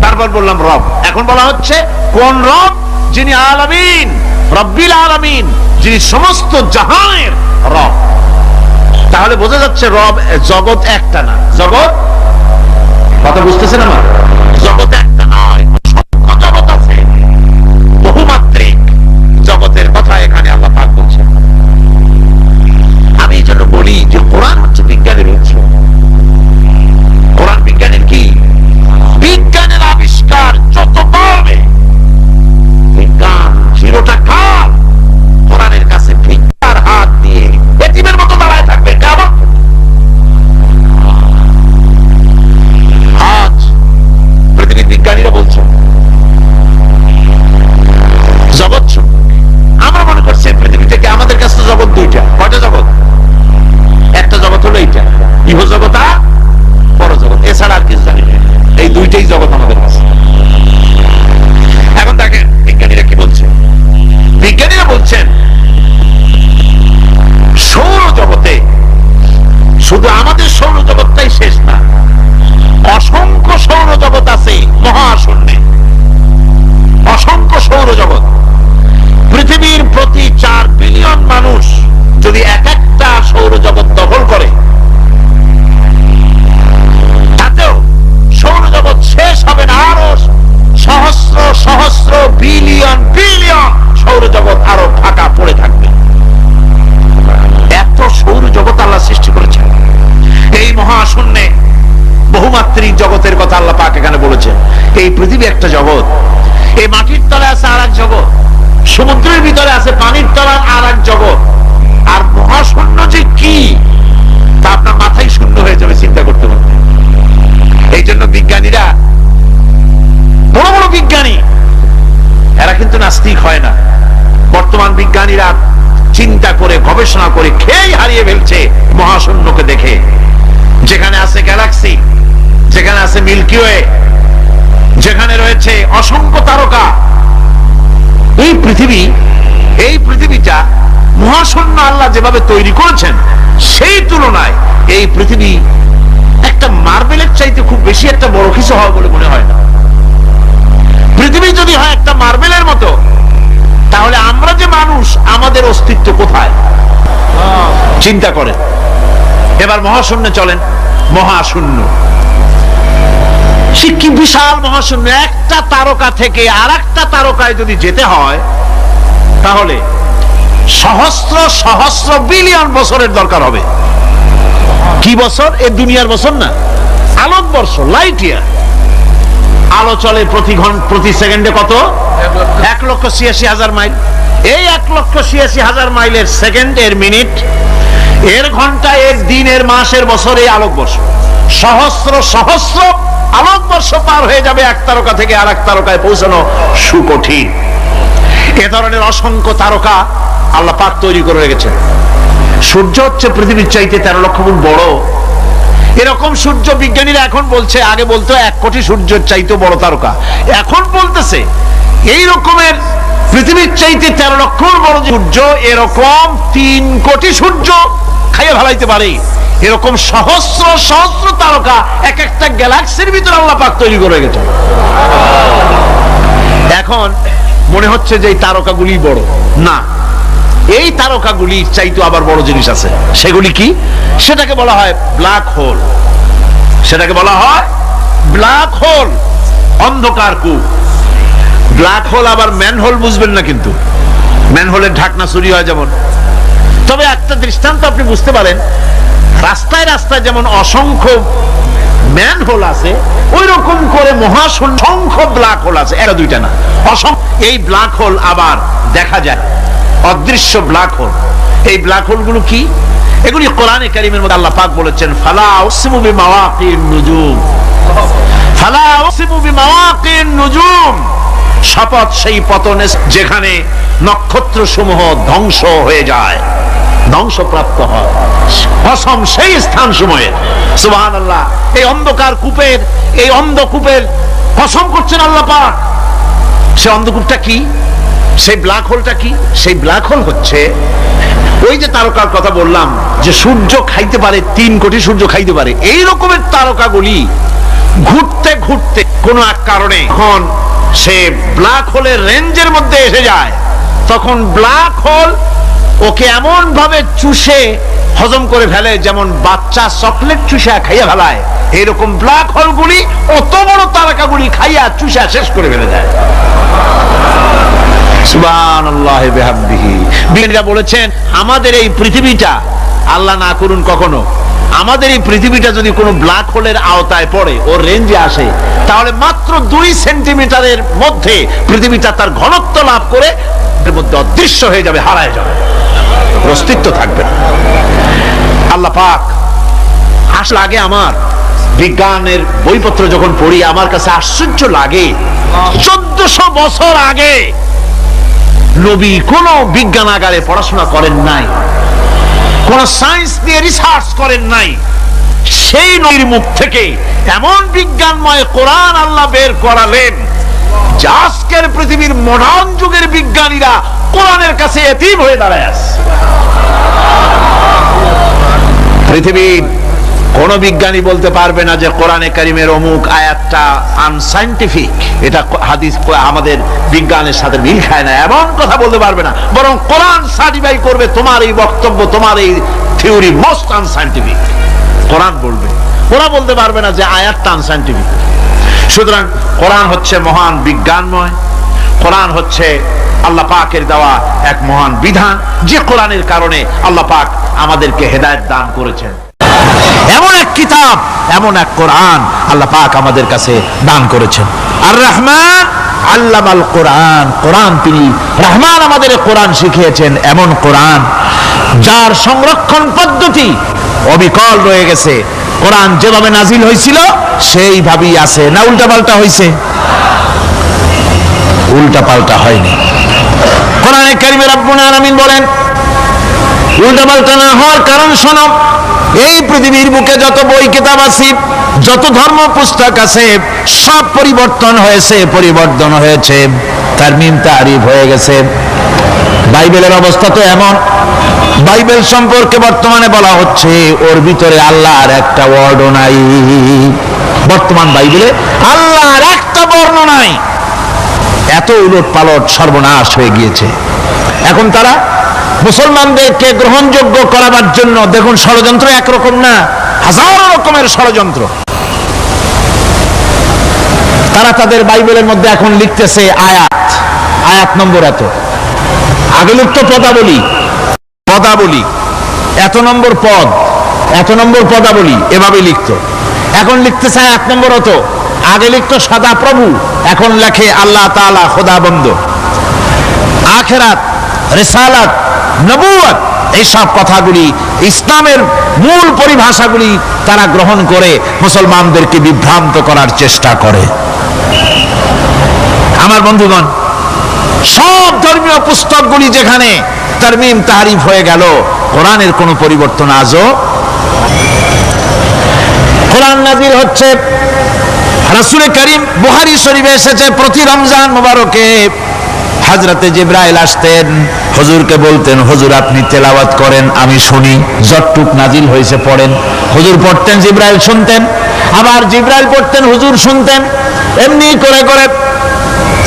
তারপর বললাম রব, এখন বলা হচ্ছে কোন রব? যিনি আলামিন, রব্বিল আলামিন, যিনি সমস্ত জাহানের রব। তাহলে বোঝা যাচ্ছে রব, জগৎ একটা না। জগৎ, কথা বুঝতেছেন আমার? জগৎ একটা নয়, জগৎ আছে, বহুমাত্রিক জগতের কথা এখানে আল্লাহ পাক বলছেন। আমি এই জন্য বলি যে কোরআন হচ্ছে বিজ্ঞানের উৎস। কোরআন বিজ্ঞানের কি? বিজ্ঞানের আবিষ্কার যত পারবে, বিজ্ঞান চিরটা কাল কোরআনের কাছে ভিক্ষার হাত দিয়ে এতিমের মতো দাঁড়ায় থাকবে কিয়ামত। আজ পৃথিবী একটা জগৎ, এই মাটির তলায় আছে আর এক জগৎ, সমুদ্রের ভিতরে আছে পানির তলার আর এক জগৎ, আর মহাশূন্য যে কি তা আপনার মাথায় শূন্য হয়ে যাবে চিন্তা করতে করতে। এই জন্য বিজ্ঞানীরা, বড় বড় বিজ্ঞানী, এরা কিন্তু নাস্তিক হয় না। বর্তমান বিজ্ঞানীরা চিন্তা করে গবেষণা করে খেয়ে হারিয়ে ফেলছে মহাশূন্যকে দেখে, যেখানে আছে গ্যালাক্সি, যেখানে আছে মিল্কি ওয়ে, যেখানে রয়েছে অসংখ্য তারকা। এই পৃথিবীটা মহাশূন্য আল্লাহ যেভাবে তৈরি করেছেন সেই তুলনায় এই পৃথিবী একটা মার্বেলের চাইতে খুব বেশি একটা বড় কিছু হয় বলে মনে হয় না। পৃথিবী যদি হয় একটা মার্বেলের মতো, তাহলে আমরা যে মানুষ, আমাদের অস্তিত্ব কোথায় চিন্তা করেন। এবার মহাশূন্যে চলেন। মহাশূন্য সে কি বিশাল মহাশূন্য! একটা তারকা থেকে আর একটা তারকায় যদি যেতে হয় তাহলে সহস্র সহস্র বিলিয়ন বছরের দরকার হবে। কি বছর? এ দুনিয়ার বছর না, আলোকবর্ষ, লাইট ইয়ার। আলো চলে প্রতি সেকেন্ডে কত? 1,86,000 মাইল। এই 1,86,000 মাইলের সেকেন্ড, এর মিনিট, এর ঘন্টা, এর দিন, এর মাস, এর বছর, এই আলোকবর্ষ। সহস্র সহস্র আলোকবর্ষ পার হয়ে যাবে এক তারকা থেকে আর এক তারকায় পৌঁছানো সুকঠিন। এ ধরনের অসংখ্য তারকা আল্লাহ পাক তৈরি করে রেখেছেন। সূর্য হচ্ছে পৃথিবীর চাইতে 13 লক্ষ গুণ বড়। এরকম সূর্য বিজ্ঞানীরা এখন বলছে, আগে বলতো 1 কোটি সূর্যের চাইতে বড় তারকা, এখন বলতেছে এই রকমের পৃথিবীর চাইতে 13 লক্ষ বড় সূর্য, এরকম 3 কোটি সূর্য খাইয়ে ফেলাইতে পারে। এরকম সহস্র সহস্র তারকা এক একটা গ্যালাক্সির ভিতরে আল্লাহ পাক তৈরি করে গেছে। এখন মনে হচ্ছে যে এই তারকাগুলি বড় না, এই তারকাগুলির চাইতে আবার বড় জিনিস আছে। সেগুলি কি? সেটাকে বলা হয় ব্ল্যাক হোল। সেটাকে বলা হয় ব্ল্যাক হোল, অন্ধকার কূপ। ব্ল্যাক হোল আবার ম্যানহোল বুঝবেন না, কিন্তু ম্যানহোলের ঢাকনা চুরি হয় যেমন। তবে একটা দৃষ্টান্ত আপনি বুঝতে পারেন, রাস্তায় রাস্তায় যেমন অসংখ্য ম্যানহোল আছে, ওই রকম করে মহাশূন্য অসংখ্য ব্ল্যাক হোল আছে, এরা দুইটা না, অসংখ্য। এই ব্ল্যাক হোল আবার দেখা যায়, অদৃশ্য ব্ল্যাক হোল। এই ব্ল্যাক হোল গুলো কি? এগুলি কোরআনে কারীমের মধ্যে আল্লাহ পাক বলেছেন, ফালা উকসিমু বিমাওয়াকিন নুজুম, ফালা উকসিমু বিমাওয়াকিন নুজুম, শপথ সেই পতনে যেখানে নক্ষত্র সমূহ ধ্বংস হয়ে যায়, ধ্বংসপ্রাপ্ত হয়, কসম সেই স্থান সময়ে। সুবহানাল্লাহ। এই অন্ধকার কূপের, এই অন্ধকূপের কসম করছেন আল্লাহ পাক। সে অন্ধকূপটা কি? সেই ব্ল্যাক হোলটা কি? সেই ব্ল্যাক হোল হচ্ছে ওই যে তারকার কথা বললাম যে সূর্য খাইতে পারে, 3 কোটি সূর্য খাইতে পারে, এই রকমের তারকাগুলি ঘুরতে ঘুরতে কোনো এক কারণে যখন সে ব্ল্যাক হোলের রেঞ্জের মধ্যে এসে যায়, তখন ব্ল্যাক হোল ওকে এমন ভাবে চুষে হজম করে ফেলে যেমন বাচ্চা চকলেট চুষা খাইয়া ফেলায়। এইরকম ব্ল্যাক হোলগুলি অত বড় তারকাগুলি খাইয়া চুষা শেষ করে ফেলে যায়। সুবহানাল্লাহ বিহামদিহি। বিজ্ঞানীরা বলেছেন, আমাদের এই পৃথিবীটা, আল্লাহ না করুন কখনো, আমাদের এই পৃথিবীটা যদি কোনো ব্ল্যাক হোলের আওতায় পড়ে, ওর রেঞ্জে আসে, তাহলে মাত্র 2 সেন্টিমিটারের মধ্যে পৃথিবীটা তার ঘনত্ব লাভ করে এর মধ্যে অদৃশ্য হয়ে যাবে, হারায় যাবে, অস্তিত্ব থাকবে না। আল্লাহ পাক আসলে আগে আমার বিজ্ঞানের বইপত্র যখন পড়ি, আমার কাছে আশ্চর্য লাগে, 1400 বছর আগে নবী কোন বিজ্ঞানাগারে পড়াশোনা করেন নাই, কোন সায়েন্স নিয়ে রিসার্চ করেন নাই। সেই নবীর মুখ থেকে এমন বিজ্ঞানময় কোরআন আল্লাহ বের করালেন যে আজকের পৃথিবীর মডার্ন যুগের বিজ্ঞানীরা কোরআনের কাছে এতিম হয়ে দাঁড়ায় আছে। পৃথিবীর কোন বিজ্ঞানী বলতে পারবে না যে কোরআনে কারিমের অমুক আয়াতটা আনসাইন্টিফিক, এটা হাদিস আমাদের বিজ্ঞানের সাথে মিল খায় না, এমন কথা বলতে পারবে না। বরং কোরআন সার্টিফাই করবে তোমার এই বক্তব্য, তোমার এই থিওরি মোস্ট আনসাইন্টিফিক। কোরআন বলবে, ওরা বলতে পারবে না যে আয়াতটা আনসাইন্টিফিক। সুতরাং কোরআন হচ্ছে মহান বিজ্ঞানময়, কোরআন হচ্ছে আল্লাহ পাকের দেওয়া এক মহান বিধান, যে কোরআনের কারণে আল্লাহ পাক আমাদেরকে হেদায়েত দান করেছেন। এমন এক কিতাব, এমন এক কোরআন আল্লাহ পাক আমাদের কাছে দান করেছেন। আর রহমান আল্লামাল কোরআন, কোরআন তিনি রহমান আমাদের কোরআন শিখিয়েছেন, এমন কোরআন যার সংরক্ষণ পদ্ধতি অবিকল রয়ে গেছে। কোরআন যেভাবে নাজিল হয়েছিল সেইভাবেই আছে, না উল্টা পাল্টা হয়েছে? উল্টা পাল্টা হয়নি। কোরআনে কারিমে রব্বুল আলামিন বলেন উল্টা পাল্টা না হওয়ার কারণ শোনো, এই পৃথিবীর বুকে যত বই কিতাব আছে, যত ধর্ম পুস্তক আছে, সব পরিবর্তন হয়েছে, পরিবর্তন হয়েছে, তারমিম তারিফ হয়ে গেছে। বাইবেলের অবস্থা তো এমন, বাইবেল সম্পর্কে বর্তমানে বলা হচ্ছে ওর ভিতরে আল্লাহর একটা ওয়ার্ডও নাই। বর্তমান বাইবেলে আল্লাহর একটা বর্ণ নাই। এত উলট পালট সর্বনাশ হয়ে গিয়েছে। এখন তারা মুসলমানদেরকে গ্রহণযোগ্য করাবার জন্য দেখুন ষড়যন্ত্র একরকম না, হাজারো রকমের ষড়যন্ত্র। তারা তাদের বাইবেলের মধ্যে এখন লিখতেছে আয়াত, আয়াত নম্বর এত, আগে লিখত পদাবলী, পদাবলী এত নম্বর পদ, এত নম্বর পদাবলী, এভাবে লিখত। এখন লিখতেছে আয়াত নম্বর অত, আগে লিখত সদা প্রভু, এখন লেখে আল্লাহ তাআলা খোদাবন্দ। আখিরাত, রিসালাত, নবুয়ত, এইসব কথাগুলি ইসলামের মূল পরিভাষাগুলি তারা গ্রহণ করে মুসলমানদেরকে বিভ্রান্ত করার চেষ্টা করে। আমার বন্ধুগণ, সব ধর্মীয় পুস্তকগুলি যেখানে তারমিম তারিফ হয়ে গেল, কোরআনের কোনো পরিবর্তন আজও। কোরআন নাজিল হচ্ছে, রাসূল করিম বুখারী শরীফে এসেছে প্রতি রমজান মোবারকে হযরতে জিবরাইল আসতেন, হুজুরকে বলতেন হুজুর আপনি তেলাওয়াত করেন আমি শুনি, যতটুক নাজিল হয়েছে পড়েন। হুজুর পড়তেন, জিবরাইল শুনতেন, আবার জিবরাইল পড়তেন, হুজুর শুনতেন। এমনি করে করে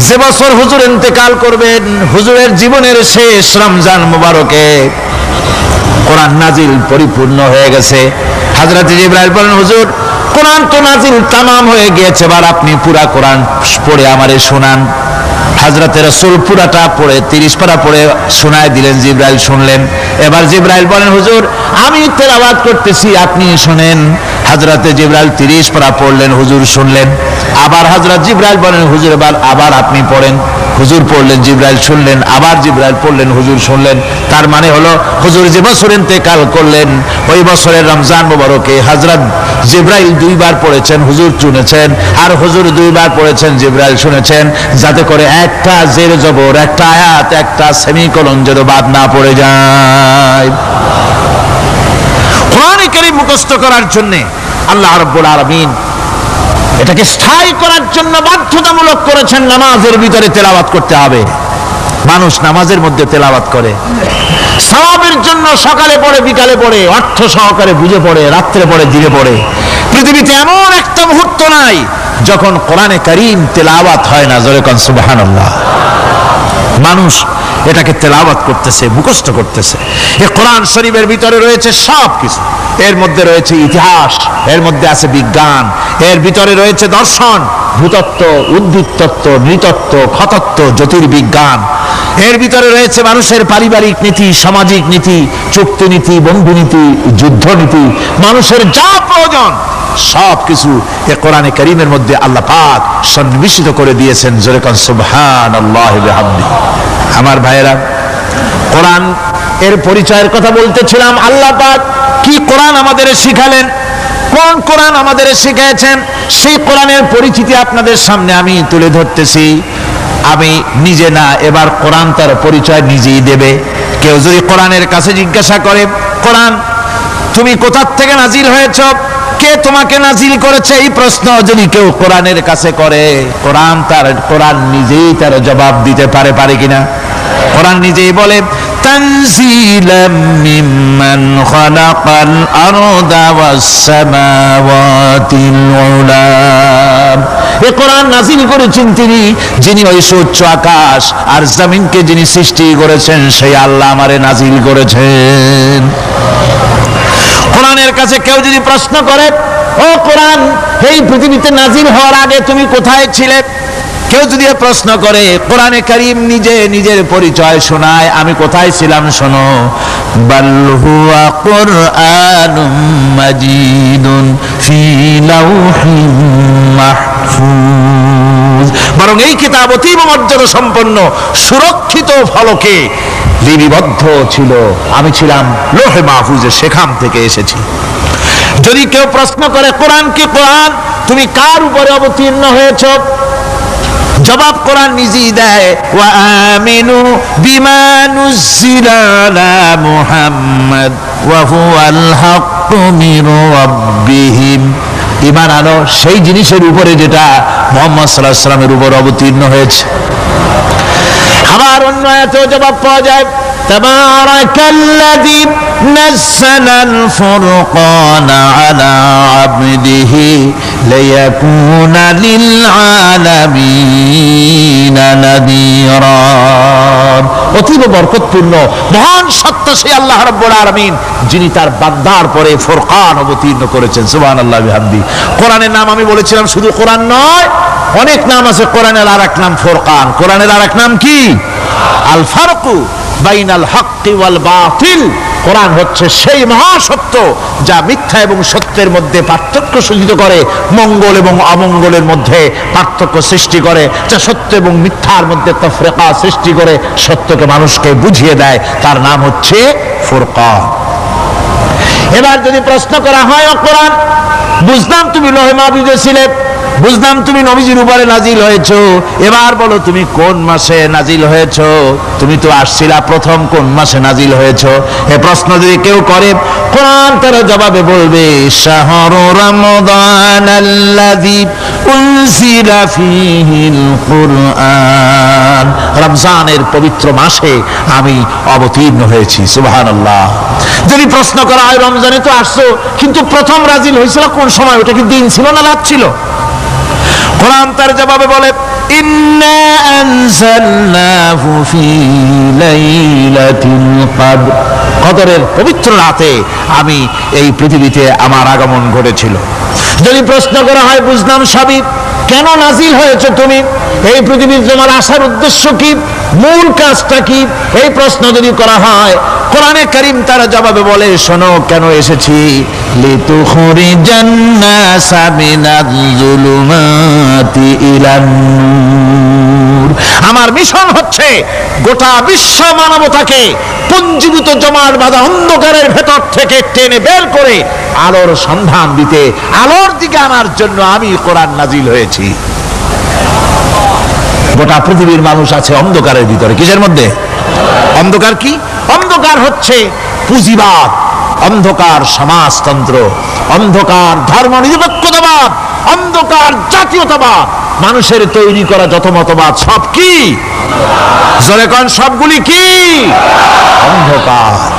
যে বছর হুজুর ইন্তেকাল করবেন, হুজুরের জীবনের শেষ রমজান মোবারকে কোরআন নাজিল পরিপূর্ণ হয়ে গেছে। হযরত জিবরাইল বলেন হুজুর কোরআন তো নাজিল তামাম হয়ে গিয়েছে, এবার আপনি পুরা কোরআন পড়ে আমারে শোনান। হযরতে রাসূল পুরাটা পড়ে 30 পারা পড়ে শোনায় দিলেন, জিবরাইল শুনলেন। এবার জিবরাইল বলেন হুজুর আমি তেলাওয়াত করতেছি আপনি শুনেন। হযরতে জিবরাইল 30 পারা পড়লেন, হুজুর শুনলেন। আবার হযরত জিবরাইল বলেন হুজুর এবার আবার আপনি পড়েন। হুজুর পড়লেন, জিবরাইল শুনলেন, আবার জিবরাইল পড়লেন, হুজুর শুনলেন। তার মানে হলো হুজুর যে বছর ইন্তেকাল করলেন ওই বছরের রমজান মোবারকে হযরত জিবরাইল 2 বার পড়েছেন, হুজুর শুনেছেন, আর হুজুর 2 বার পড়েছেন, জিবরাইল শুনেছেন, যাতে করে একটা জের জবর, একটা আয়াত, একটা সেমিকোলন যেন বাদ না পড়ে যায়। কোরআন কারীম মুখস্থ করার জন্য আল্লাহ রাব্বুল আলামিন এটাকে স্থায়ী করার জন্য বাধ্যতামূলক করেছেন, নামাজের ভিতরে তেলাওয়াত করতে হবে। মানুষ নামাজের মধ্যে তেলাওয়াত করে সওয়াবের জন্য, সকালে পড়ে, বিকালে পড়ে, অর্থ সহকারে বুঝে পড়ে, রাত্রে পড়ে, দিনে পড়ে। পৃথিবীতে এমন একটা মুহূর্ত নাই যখন কোরআনে কারীম তেলাওয়াত হয় না। জোরে কোন সুবহানাল্লাহ। মানুষ এটাকে তেলাওয়াত করতেছে, মুখস্থ করতেছে। এই কোরআন শরীফের ভিতরে রয়েছে সব কিছু। এর মধ্যে রয়েছে ইতিহাস, এর মধ্যে আছে বিজ্ঞান, এর ভিতরে রয়েছে দর্শন, ভূতত্ত্ব, উদ্ভিদতত্ত্ব, নৃতত্ত্ব, খতত্ত্ব, জ্যোতির্বিজ্ঞান। এর ভিতরে রয়েছে মানুষের পারিবারিক নীতি, সামাজিক নীতি, চুক্তি নীতি, বন্ধু নীতি, যুদ্ধ নীতি, মানুষের যা প্রয়োজন সব কিছু এ কোরআনে কারীমের মধ্যে আল্লাহ পাক সন্নিবেশিত করে দিয়েছেন। জোরে কোন সুবহানাল্লাহি ওয়া বিহামদিহি। আমার ভাইয়েরা, কোরআন এর পরিচয়ের কথা বলতেছিলাম। আল্লাহ পাক কি কোরআন আমাদের শিখালেন, কোন কোরআন আমাদের শিখিয়েছেন, সেই কোরআনের পরিচিতি আপনাদের সামনে আমি তুলে ধরতেছি। আমি নিজে না, এবার কোরআন তার পরিচয় নিজেই দেবে। কেউ যদি কোরআনের কাছে জিজ্ঞাসা করে কোরআন তুমি কোথা থেকে নাজিল হয়েছ, কে তোমাকে নাজিল করেছে, এই প্রশ্ন যদি কেউ কোরআনের কাছে করে, কোরআন নিজেই তার জবাব দিতে পারে কিনা? কোরআন নিজেই বলে তানজিলাম মিম্মান খালাকাল আরদা ওয়াস সামাওয়াতিল উলা। এই কোরআন নাজিল করেছেন তিনি, যিনি ওই সুউচ্চ আকাশ আর জমিনকে যিনি সৃষ্টি করেছেন, সেই আল্লাহ আমারে নাজিল করেছেন। কোরআনের কাছে কেউ যদি প্রশ্ন করে ও কোরআন এই পৃথিবীতে নাজিল হওয়ার আগে তুমি কোথায় ছিলে, কেউ যদি প্রশ্ন করে, কোরআনে কারীম নিজে নিজের পরিচয় শোনায়, আমি কোথায় ছিলাম শোনো।
বাল হুয়া কুরআনুম মাজিদুন ফি লাউহিম মাহফুজ, বরং এই কিতাব অতীব মর্যাদা সম্পন্ন সুরক্ষিত ফলকে লিপিবদ্ধ ছিল, আমি ছিলাম লৌহে মাহফুজে, সেখান থেকে এসেছি। যদি কেউ প্রশ্ন করে কোরআন কি, কোরআন তুমি কার উপরে অবতীর্ণ হয়েছ, জবাব কোরআন নিজেই দেয়, ওয়া আমিনু বিমা নুজ্জিলা আলা মুহাম্মাদ ওয়া হুয়াল হাক্কু মির রাব্বিহিম, ঈমান আনো সেই জিনিসের উপরে যেটা মুহাম্মদ সাল্লাল্লাহু আলাইহি ওয়াসাল্লামের উপর অবতীর্ণ হয়েছে। আবার অন্য আয়াতেও জবাব পাওয়া যায়, তাবারাকাল্লাযী নাযালাল ফুরকানা আলা আবদিহি লিয়াকুনা লিল আলামিনা নাযীরা, অতীব বরকতপূর্ণ মহান সত্তা সেই আল্লাহ রাব্বুল আলামিন যিনি তার বান্দার পরে ফুরকান অবতীর্ণ করেছেন। সুবহানাল্লাহি বিহামদি। কোরআনের নাম আমি বলেছিলাম শুধু কোরআন নয়, অনেক নাম আছে। কোরআনের আরেক নাম ফুরকান, কোরআনের আরেক নাম কি? আল ফারকু বাইনাল হক্কি ওয়াল বাতিল, কোরআন হচ্ছে সেই মহাসত্য যা মিথ্যা এবং সত্যের মধ্যে পার্থক্য সূচিত করে, মঙ্গল এবং অমঙ্গলের মধ্যে পার্থক্য সৃষ্টি করে, যা সত্য এবং মিথ্যার মধ্যে তাফরিকা সৃষ্টি করে, সত্যকে মানুষকে বুঝিয়ে দেয়, তার নাম হচ্ছে ফুরকান। এবার যদি প্রশ্ন করা হয়, ও কোরআন বুঝলাম তুমি লৌহে মাহফুজে ছিলে, বুঝলাম তুমি নবীজির উপরে নাজিল হয়েছো, এবার বলো তুমি কোন মাসে নাজিল হয়েছো, তুমি তো আসছিলা প্রথম কোন মাসে নাজিল হয়েছো, এ প্রশ্ন যদি কেউ করে, কোরআন তার জবাবে বলবে, শাহরু রমাদানাল্লাযী উনজিলা ফীহিল কুরআন, রমজানের পবিত্র মাসে আমি অবতীর্ণ হয়েছি। সুবহানাল্লাহ। যদি প্রশ্ন করা হয়, রমজানে তো আসছো, কিন্তু প্রথম নাজিল হয়েছিল কোন সময়, ওটা কি দিন ছিল না রাত ছিল? কোরআন তার জবাবে বলে, ইন্না আনজালনাহু ফি লাইলাতিল কদর, কদরের পবিত্র রাতে আমি এই পৃথিবীতে আমার আগমন ঘটেছিল। যদি প্রশ্ন করা হয়, বুঝলাম সবই, কেন নাজিল হয়েছে তুমি, এই পৃথিবীর তোমার আসার উদ্দেশ্য কি, মূল কাজটা কি, এই প্রশ্ন যদি করা হয়, কোরআনে কারীম তার জবাবে বলে, শোনো কেন এসেছি, লিতুখরিজান নাসা মিনাজ যুলুমাতি ইলান নূর, আমার মিশন হচ্ছে গোটা বিশ্ব মানবতাকে পুঞ্জীভূত জমাট বাঁধা অন্ধকারের ভেতর থেকে টেনে বের করে আলোর সন্ধান দিতে, আলোর দিকে আনার জন্য আমি কোরআন নাজিল হয়েছি। গোটা পৃথিবীর মানুষ আছে অন্ধকারের ভিতরে, কিসের মধ্যে? অন্ধকার কি? অন্ধকার হচ্ছে পুঁজিবাদ, অন্ধকার সমাজতন্ত্র, অন্ধকার ধর্ম নিরপেক্ষতাবাদ, অন্ধকার জাতীয়তাবাদ, মানুষের তৈরি করা যত মতবাদ সব কি? জোরে কোন, সবগুলি কি? অন্ধকার।